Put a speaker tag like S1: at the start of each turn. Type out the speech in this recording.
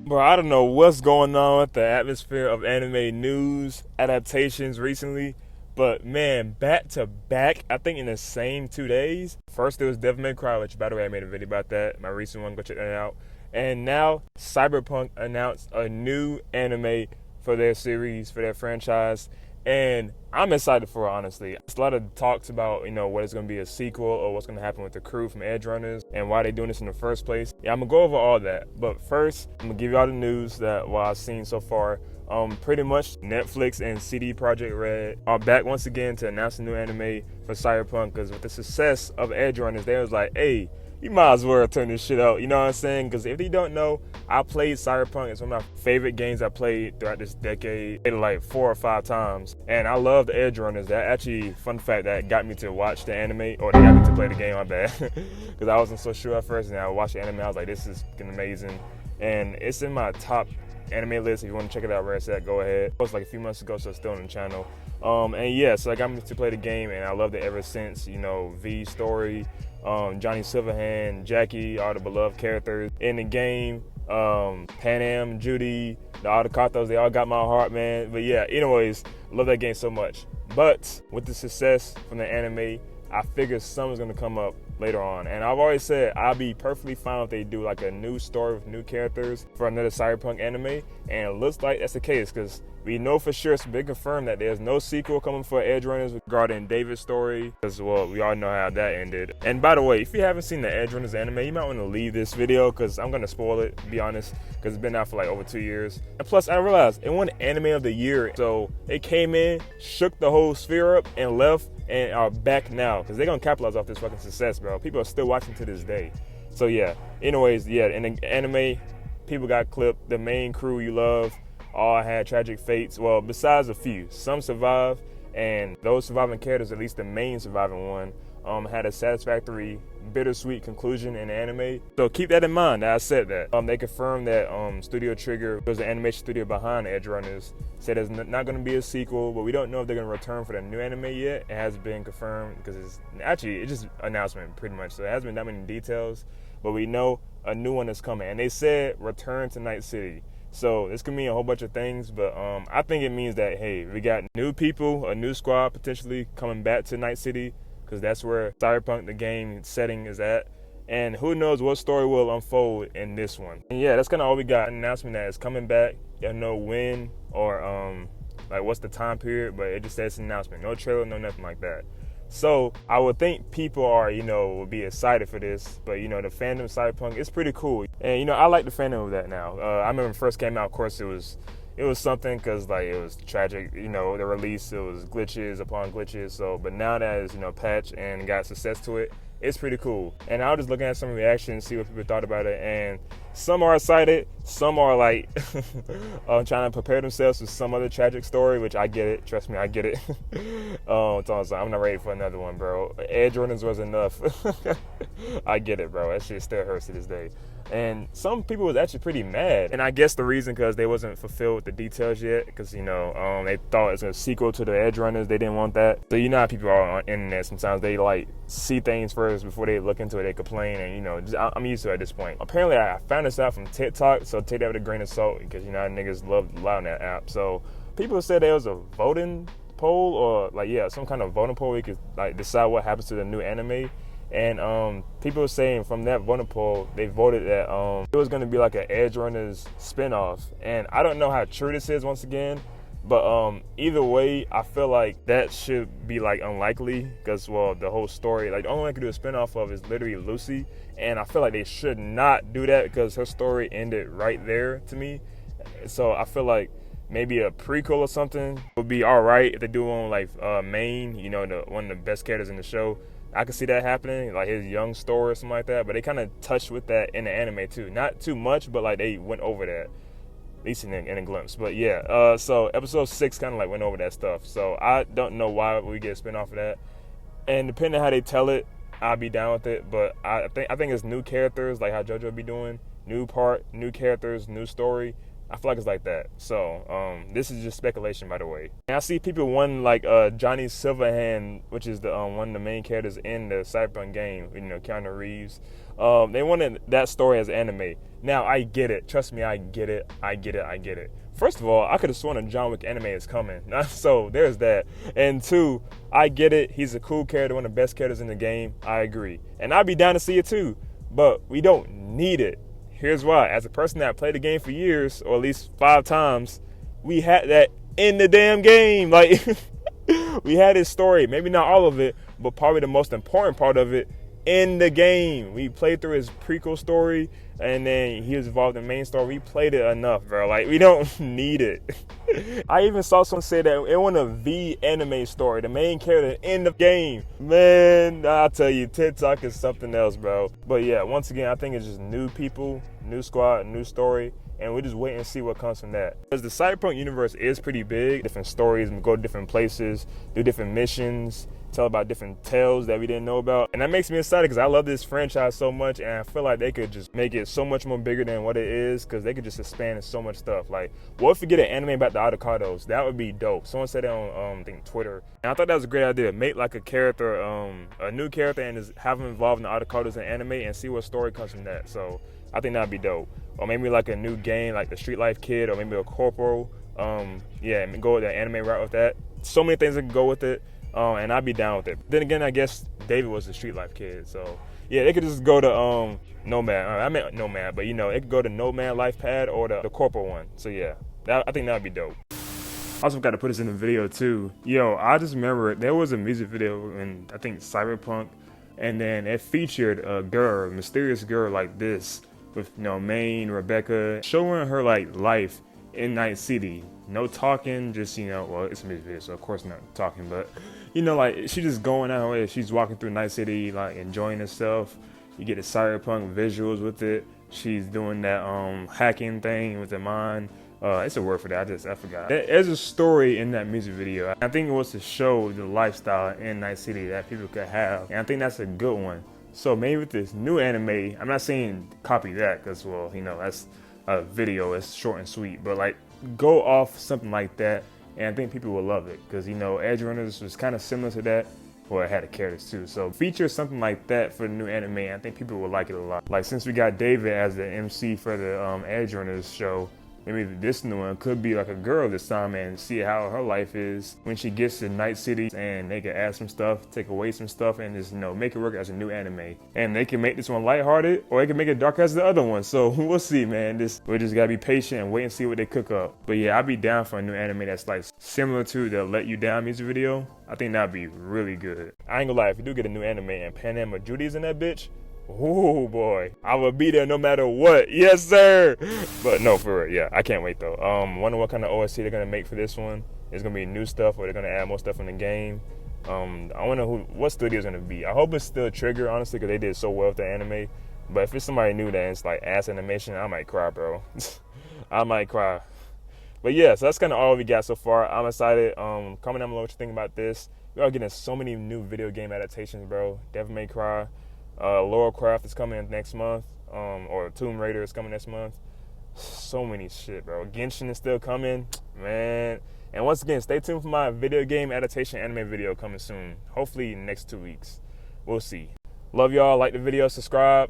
S1: Bro, I don't know what's going on with the atmosphere of anime news adaptations recently, but man, back to back, I think in the same 2 days. First, it was Devil May Cry, which, by the way, I made a video about that. My recent one, go check that out. And now, Cyberpunk announced a new anime for their series, for their franchise. And I'm excited for it, honestly. There's a lot of talks about, what is going to be a sequel or what's going to happen with the crew from edgerunners and why they're doing this in the first place. Yeah, I'm going to go over all that. But first, I'm going to give you all the news that what I've seen so far. Pretty much Netflix and CD Projekt Red are back once again to announce a new anime for Cyberpunk, because with the success of edgerunners, they was like, hey, you might as well turn this shit out. You know what I'm saying? Because if you don't know, I played Cyberpunk. It's one of my favorite games I played throughout this decade. I played it like 4 or 5 times. And I love the edgerunners. That actually, fun fact, that got me to watch the anime, or they got me to play the game, my bad. Because I wasn't so sure at first, and I watched the anime, I was like, this is fucking amazing. And it's in my top anime list. If you want to check it out where it's at, go ahead. It was like a few months ago, so it's still on the channel. And yeah, so I got me to play the game, and I loved it ever since. V story, Johnny Silverhand, Jackie, all the beloved characters in the game. Panam, Judy, the Autocatos, they all got my heart, man. But yeah, anyways, love that game so much. But with the success from the anime, I figured something's gonna come up later on. And I've always said I'll be perfectly fine if they do like a new story with new characters for another Cyberpunk anime. And it looks like that's the case, because we know for sure, it's been confirmed that there's no sequel coming for Edgerunners regarding David's story, because, well, we all know how that ended. And by the way, if you haven't seen the Edgerunners anime, you might want to leave this video, because I'm going to spoil it, to be honest, because it's been out for like over 2 years. And plus, I realized it won Anime of the Year. So it came in, shook the whole sphere up, and left, and are back now, because they're going to capitalize off this fucking success, bro. People are still watching to this day. So yeah, anyways, yeah, in the anime, people got clipped. The main crew you love all had tragic fates. Well, besides a few. Some survived, and those surviving characters, at least the main surviving one, had a satisfactory, bittersweet conclusion in the anime. So keep that in mind that I said that. They confirmed that Studio Trigger was the animation studio behind Edgerunners. Said there's not going to be a sequel, but we don't know if they're going to return for the new anime yet. It hasn't been confirmed, because it's just an announcement pretty much. So it hasn't been that many details, but we know a new one is coming. And they said return to Night City. So this could mean a whole bunch of things, but I think it means that, hey, we got new people, a new squad potentially coming back to Night City, because that's where Cyberpunk, the game setting, is at. And who knows what story will unfold in this one. And yeah, that's kind of all we got. An announcement that it's coming back. You don't know when or like what's the time period, but it just says an announcement. No trailer, no nothing like that. So I would think people are, would be excited for this, but the fandom of Cyberpunk is pretty cool, and I like the fandom of that now. I remember when it first came out, of course, it was something, because like it was tragic, the release, it was glitches upon glitches. So, but now that it's patched and got success to it, it's pretty cool. And I was just looking at some reactions, see what people thought about it, and some are excited, some are like trying to prepare themselves for some other tragic story, which I get it. Trust me, I get it. I'm not ready for another one, bro. Edgerunners was enough. I get it, bro. That shit still hurts to this day. And some people was actually pretty mad. And I guess the reason, because they wasn't fulfilled with the details yet, because, they thought it was a sequel to the Edgerunners. They didn't want that. So you know how people are on the internet. Sometimes they, like, see things first before they look into it. They complain, and, I'm used to it at this point. Apparently, I found this out from TikTok, so take that with a grain of salt, because, how niggas love loud on that app. So people said there was a voting poll, or, some kind of voting poll where you could, decide what happens to the new anime. And people were saying from that voting poll, they voted that it was going to be like an Edgerunners spinoff. And I don't know how true this is, once again, but either way, I feel like that should be unlikely, because, well, the whole story, the only one I could do a spinoff of is literally Lucy, and I feel like they should not do that, because her story ended right there to me. So I feel like maybe a prequel or something would be all right if they do on Maine, one of the best characters in the show. I could see that happening, like his young story or something like that. But they kind of touched with that in the anime too. Not too much, but they went over that, at least in a glimpse. But yeah, so episode 6 kind of went over that stuff. So I don't know why we get a spin off of that. And depending on how they tell it, I'll be down with it. But I think it's new characters, like how JoJo be doing. New part, new characters, new story. I feel like it's like that. So this is just speculation, by the way. And I see people wanting like Johnny Silverhand, which is the one of the main characters in the Cyberpunk game. You know, Keanu Reeves. They wanted that story as anime. Now I get it. Trust me, I get it. I get it. First of all, I could have sworn a John Wick anime is coming. So there's that. And two, I get it. He's a cool character, one of the best characters in the game. I agree. And I'd be down to see it too. But we don't need it. Here's why. As a person that played the game for years, or at least 5 times, we had that in the damn game. Like, we had his story. Maybe not all of it, but probably the most important part of it in the game. We played through his prequel story, and then he was involved in the main story. We played it enough, bro. Like, we don't need it. I even saw someone say that it wasn't the anime story, the main character in the game. Man, I'll tell you, TikTok is something else, bro. But yeah, once again, I think it's just new people, new squad, new story, and we'll just wait and see what comes from that. Because the Cyberpunk universe is pretty big. Different stories, go to different places, do different missions, tell about different tales that we didn't know about. And that makes me excited because I love this franchise so much, and I feel like they could just make it so much more bigger than what it is, because they could just expand so much stuff. Like, what if we get an anime about the avocados? That would be dope. Someone said that on I think Twitter. And I thought that was a great idea. Make like a character, a new character, and just have them involved in the avocados in anime and see what story comes from that. So I think that'd be dope. Or maybe like a new game like the Street Life Kid, or maybe a corporal. Yeah, and go with the anime route with that. So many things that can go with it. And I'd be down with it. Then again, I guess David was the Street Life Kid, so yeah, they could just go to Nomad. I meant Nomad, but you know, it could go to Nomad Life Pad or the corporate one. So yeah, I think that'd be dope. I also got to put this in the video too. Yo, I just remember there was a music video in I think Cyberpunk, and then it featured a girl, a mysterious girl like this, with Maine, Rebecca, showing her like life in Night City. No talking, just, well, it's a music video, so of course not talking, but, like, she's just going out her way. She's walking through Night City, like, enjoying herself. You get the cyberpunk visuals with it. She's doing that hacking thing with her mind. It's a word for that, I forgot. There's a story in that music video. I think it was to show the lifestyle in Night City that people could have, and I think that's a good one. So maybe with this new anime, I'm not saying copy that, because, well, that's a video, it's short and sweet, but, like, go off something like that, and I think people will love it, because edgerunners was kind of similar to that. Well, it had the characters too, so feature something like that for the new anime. I think people will like it a lot. Like, since we got David as the MC for the edgerunners show, maybe this new one could be like a girl this time, and see how her life is when she gets to Night City, and they can add some stuff, take away some stuff, and just make it work as a new anime. And they can make this one lighthearted, or they can make it dark as the other one. So we'll see, man. We just gotta be patient and wait and see what they cook up. But yeah, I'd be down for a new anime that's like similar to the Let You Down music video. I think that'd be really good. I ain't gonna lie, if you do get a new anime and Pan or Judy's in that bitch, oh boy, I will be there no matter what. Yes, sir. But no, for real, yeah, I can't wait though. Wonder what kind of OST they're gonna make for this one. It's gonna be new stuff, or they're gonna add more stuff in the game. I wonder what studio is gonna be. I hope it's still Trigger, honestly, because they did so well with the anime. But if it's somebody new that it's like ass animation, I might cry, bro. I might cry. But yeah, so that's kind of all we got so far. I'm excited. Comment down below what you think about this. We are getting so many new video game adaptations, bro. Devil May Cry. Laura Croft is coming next month, or Tomb Raider is coming next month. So many shit, bro. Genshin is still coming, man. And once again, stay tuned for my video game adaptation anime video coming soon. Hopefully next 2 weeks. We'll see. Love y'all. Like the video, subscribe.